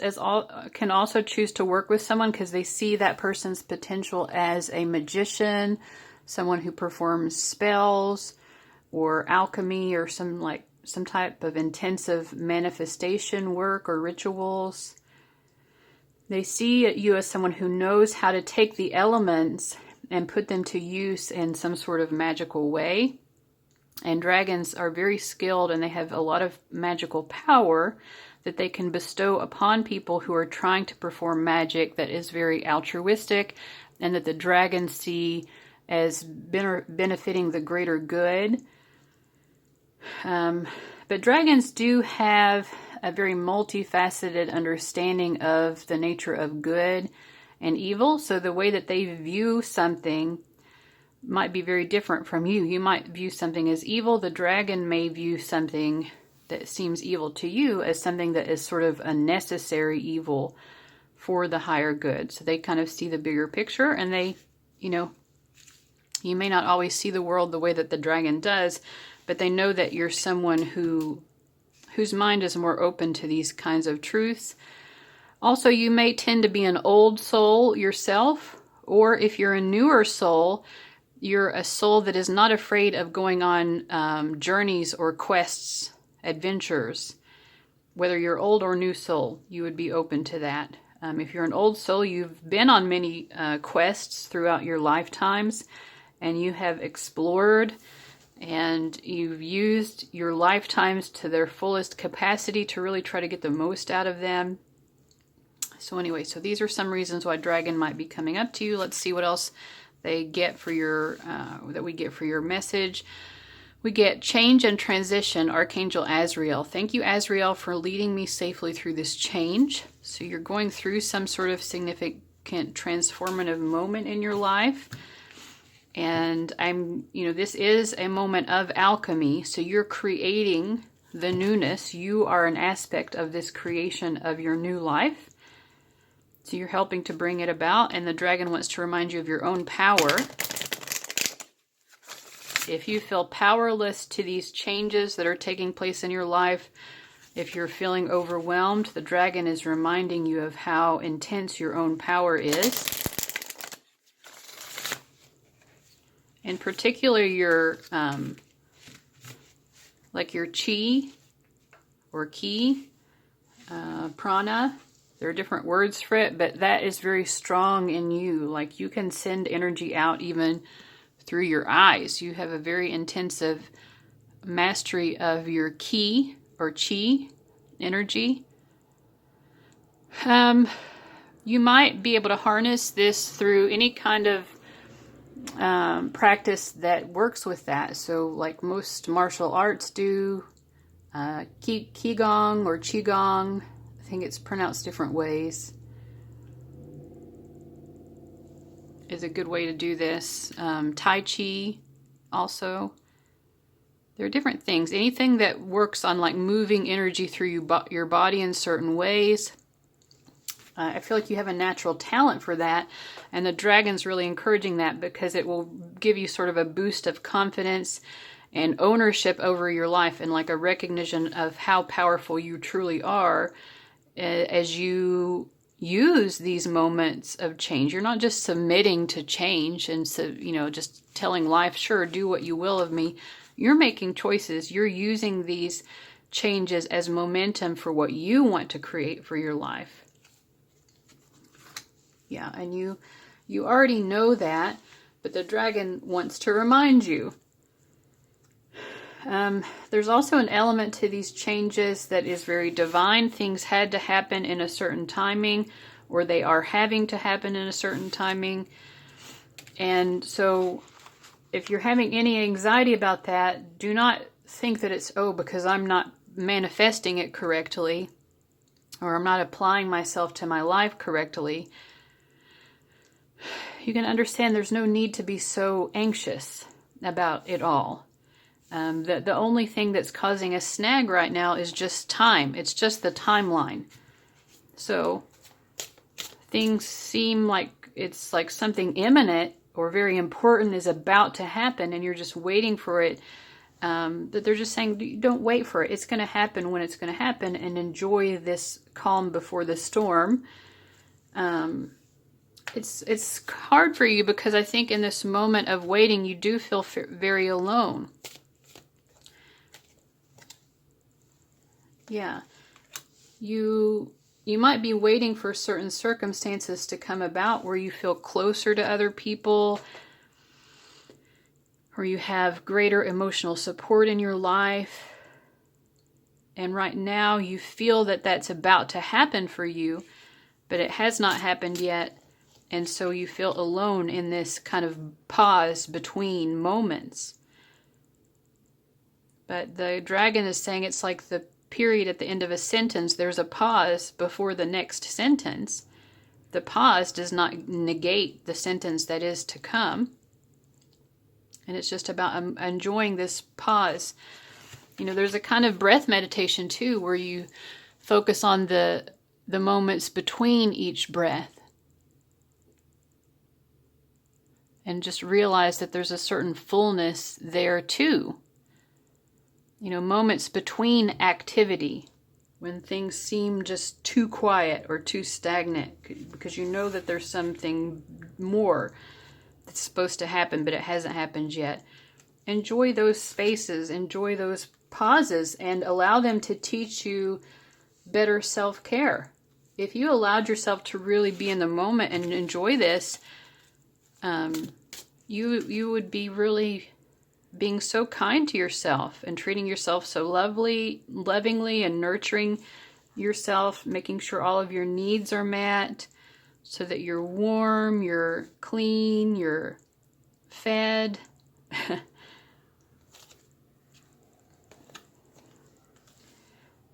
can also choose to work with someone because they see that person's potential as a magician, someone who performs spells or alchemy or some type of intensive manifestation work or rituals. They see you as someone who knows how to take the elements and put them to use in some sort of magical way. And dragons are very skilled, and they have a lot of magical power that they can bestow upon people who are trying to perform magic that is very altruistic and that the dragons see as benefiting the greater good. But dragons do have a very multifaceted understanding of the nature of good and evil. So the way that they view something might be very different from you. You might view something as evil. The dragon may view something that seems evil to you as something that is sort of a necessary evil for the higher good. So they kind of see the bigger picture, and they, you may not always see the world the way that the dragon does, but they know that you're someone whose mind is more open to these kinds of truths. Also, you may tend to be an old soul yourself, or if you're a newer soul, you're a soul that is not afraid of going on journeys or quests, adventures. Whether you're old or new soul, you would be open to that. If you're an old soul, you've been on many quests throughout your lifetimes, and you have explored, and you've used your lifetimes to their fullest capacity to really try to get the most out of them. So anyway, so these are some reasons why dragon might be coming up to you. Let's see what else they get for your that we get for your message. We get change and transition, Archangel Azrael. Thank you, Azrael, for leading me safely through this change. So you're going through some sort of significant transformative moment in your life. And this is a moment of alchemy. So you're creating the newness. You are an aspect of this creation of your new life. So you're helping to bring it about. And the dragon wants to remind you of your own power. If you feel powerless to these changes that are taking place in your life, if you're feeling overwhelmed, the dragon is reminding you of how intense your own power is. In particular, your your chi or ki, prana. There are different words for it, but that is very strong in you. Like you can send energy out even through your eyes. You have a very intensive mastery of your ki or chi energy. You might be able to harness this through any kind of practice that works with that. So like most martial arts do, Qigong or Qigong, I think it's pronounced different ways, is a good way to do this. Tai Chi also. There are different things. Anything that works on like moving energy through your body in certain ways. I feel like you have a natural talent for that, and the dragon's really encouraging that because it will give you sort of a boost of confidence and ownership over your life, and like a recognition of how powerful you truly are as you use these moments of change. You're not just submitting to change and so, just telling life, sure, do what you will of me. You're making choices. You're using these changes as momentum for what you want to create for your life. Yeah, and you already know that, but the dragon wants to remind you. There's also an element to these changes that is very divine. Things had to happen in a certain timing, or they are having to happen in a certain timing. And so if you're having any anxiety about that, do not think that it's, because I'm not manifesting it correctly, or I'm not applying myself to my life correctly. You can understand there's no need to be so anxious about it all. The only thing that's causing a snag right now is just time. It's just the timeline. So things seem like it's like something imminent or very important is about to happen, and you're just waiting for it. But they're just saying, don't wait for it. It's going to happen when it's going to happen, and enjoy this calm before the storm. It's hard for you because I think in this moment of waiting, you do feel very alone. Yeah. You might be waiting for certain circumstances to come about where you feel closer to other people, or you have greater emotional support in your life. And right now you feel that that's about to happen for you, but it has not happened yet. And so you feel alone in this kind of pause between moments. But the dragon is saying it's like the period at the end of a sentence. There's a pause before the next sentence. The pause does not negate the sentence that is to come. And it's just about enjoying this pause. There's a kind of breath meditation too, where you focus on the moments between each breath. And just realize that there's a certain fullness there too. Moments between activity, when things seem just too quiet or too stagnant, because you know that there's something more that's supposed to happen, but it hasn't happened yet. Enjoy those spaces, enjoy those pauses, and allow them to teach you better self-care. If you allowed yourself to really be in the moment and enjoy this, you would be really being so kind to yourself and treating yourself so lovingly and nurturing yourself, making sure all of your needs are met so that you're warm, you're clean, you're fed.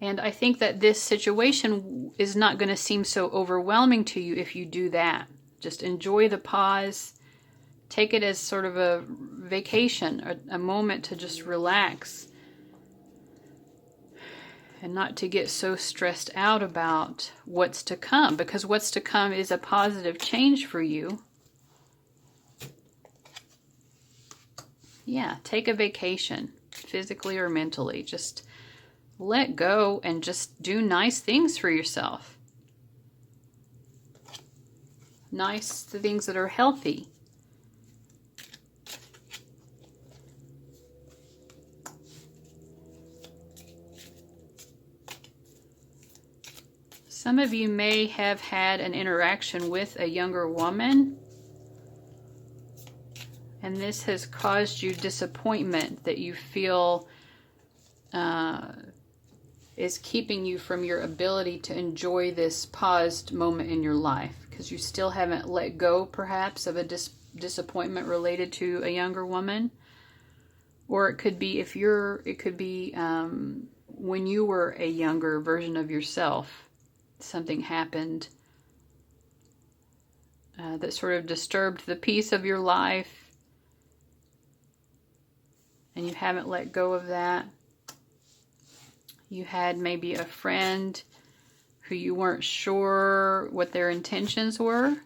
And I think that this situation is not going to seem so overwhelming to you if you do that. Just enjoy the pause. Take it as sort of a vacation, a moment to just relax and not to get so stressed out about what's to come, because what's to come is a positive change for you. Yeah, take a vacation, physically or mentally. Just let go and just do nice things for yourself. Nice things that are healthy. Some of you may have had an interaction with a younger woman, and this has caused you disappointment, that you feel is keeping you from your ability to enjoy this paused moment in your life, because you still haven't let go, perhaps, of a disappointment related to a younger woman. Or it could be when you were a younger version of yourself, something happened that sort of disturbed the peace of your life, and you haven't let go of that. You had maybe a friend who you weren't sure what their intentions were.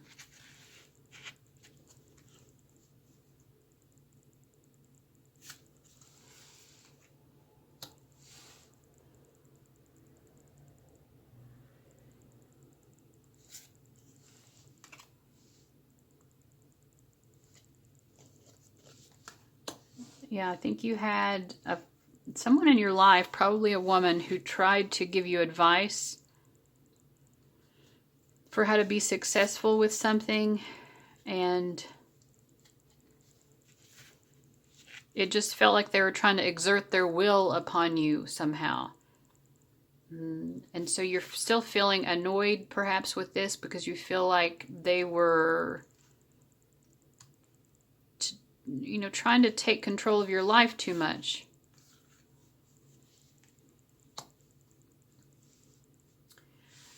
Yeah, I think you had someone in your life, probably a woman, who tried to give you advice for how to be successful with something, and it just felt like they were trying to exert their will upon you somehow. And so you're still feeling annoyed perhaps with this, because you feel like they were trying to take control of your life too much.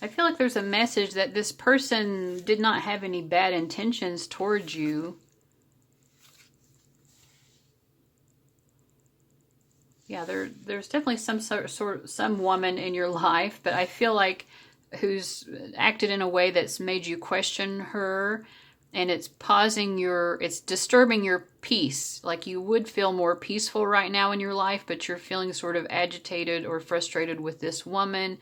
I feel like there's a message that this person did not have any bad intentions towards you. Yeah, there's definitely some woman in your life, but I feel like who's acted in a way that's made you question her, and it's disturbing your peace. Like you would feel more peaceful right now in your life, but you're feeling sort of agitated or frustrated with this woman.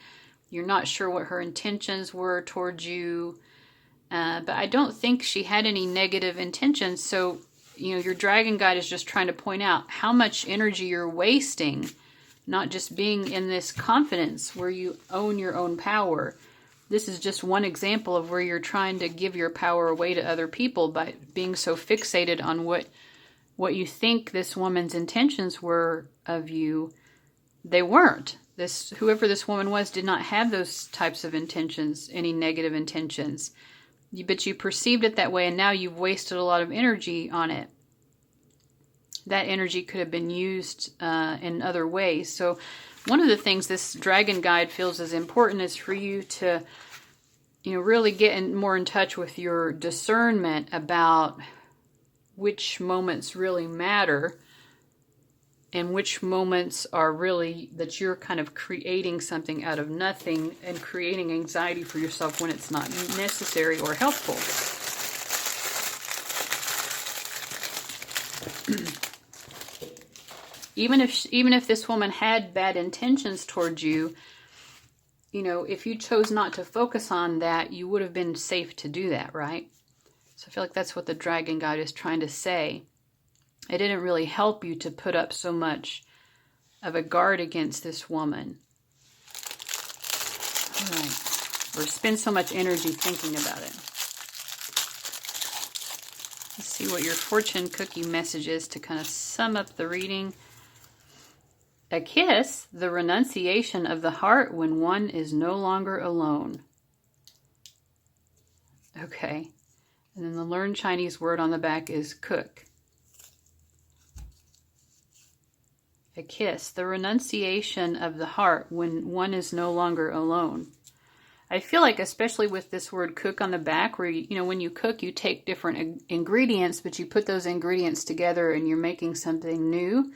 You're not sure what her intentions were towards you, but I don't think she had any negative intentions. So, your dragon guide is just trying to point out how much energy you're wasting, not just being in this confidence where you own your own power. This is just one example of where you're trying to give your power away to other people by being so fixated on what you think this woman's intentions were of you. They weren't. Whoever this woman was did not have those types of intentions, any negative intentions. But you perceived it that way, and now you've wasted a lot of energy on it. That energy could have been used in other ways. So one of the things this dragon guide feels is important is for you to, really get more in touch with your discernment about which moments really matter and which moments are really that you're kind of creating something out of nothing and creating anxiety for yourself when it's not necessary or helpful. Even if this woman had bad intentions towards you, if you chose not to focus on that, you would have been safe to do that, right? So I feel like that's what the dragon guide is trying to say. It didn't really help you to put up so much of a guard against this woman. All right. Or spend so much energy thinking about it. Let's see what your fortune cookie message is to kind of sum up the reading. A kiss, the renunciation of the heart when one is no longer alone. Okay. And then the learned Chinese word on the back is cook. A kiss, the renunciation of the heart when one is no longer alone. I feel like, especially with this word cook on the back, where, when you cook, you take different ingredients, but you put those ingredients together and you're making something new.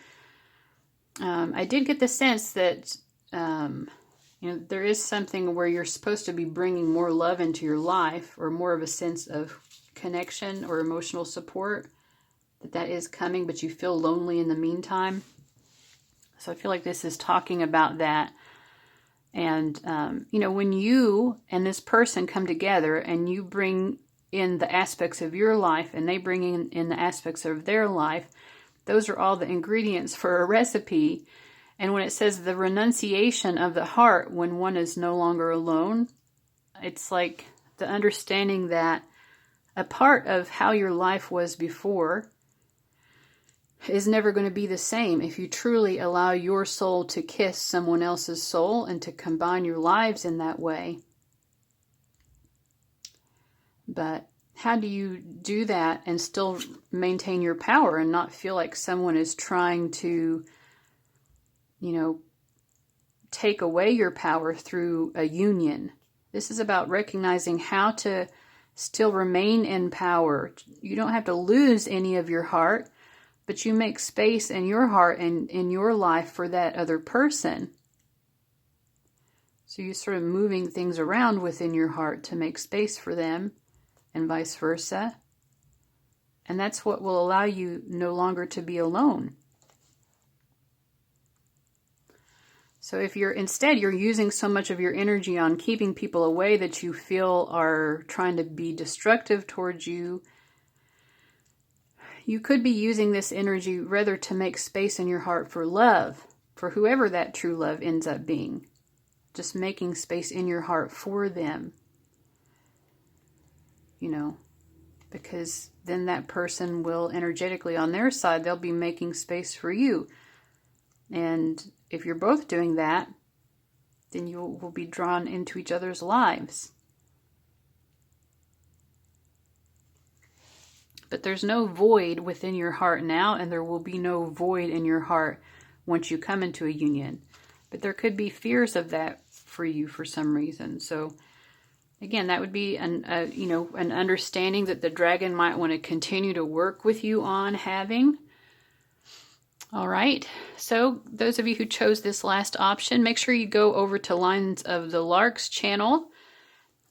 I did get the sense that, there is something where you're supposed to be bringing more love into your life, or more of a sense of connection or emotional support, that is coming, but you feel lonely in the meantime. So I feel like this is talking about that. And, when you and this person come together and you bring in the aspects of your life and they bring in the aspects of their life, those are all the ingredients for a recipe. And when it says the renunciation of the heart when one is no longer alone, it's like the understanding that a part of how your life was before is never going to be the same if you truly allow your soul to kiss someone else's soul and to combine your lives in that way. But how do you do that and still maintain your power and not feel like someone is trying to, take away your power through a union? This is about recognizing how to still remain in power. You don't have to lose any of your heart, but you make space in your heart and in your life for that other person. So you're sort of moving things around within your heart to make space for them and vice versa. And that's what will allow you no longer to be alone. So if you're using so much of your energy on keeping people away that you feel are trying to be destructive towards you, you could be using this energy rather to make space in your heart for love, for whoever that true love ends up being. Just making space in your heart for them. Because then that person will energetically on their side, they'll be making space for you. And if you're both doing that, then you will be drawn into each other's lives. But there's no void within your heart now, and there will be no void in your heart once you come into a union. But there could be fears of that for you for some reason. So again, that would be an understanding that the dragon might want to continue to work with you on having. All right, so those of you who chose this last option, make sure you go over to Lines of the Lark's channel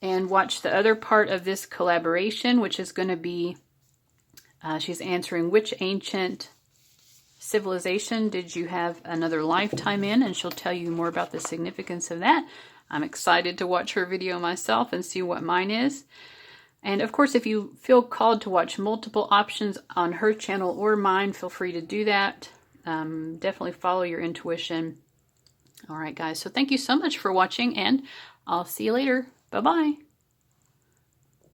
and watch the other part of this collaboration, which is going to be, she's answering which ancient civilization did you have another lifetime in, and she'll tell you more about the significance of that. I'm excited to watch her video myself and see what mine is. And of course, if you feel called to watch multiple options on her channel or mine, feel free to do that. Definitely follow your intuition. All right, guys. So thank you so much for watching, and I'll see you later. Bye-bye.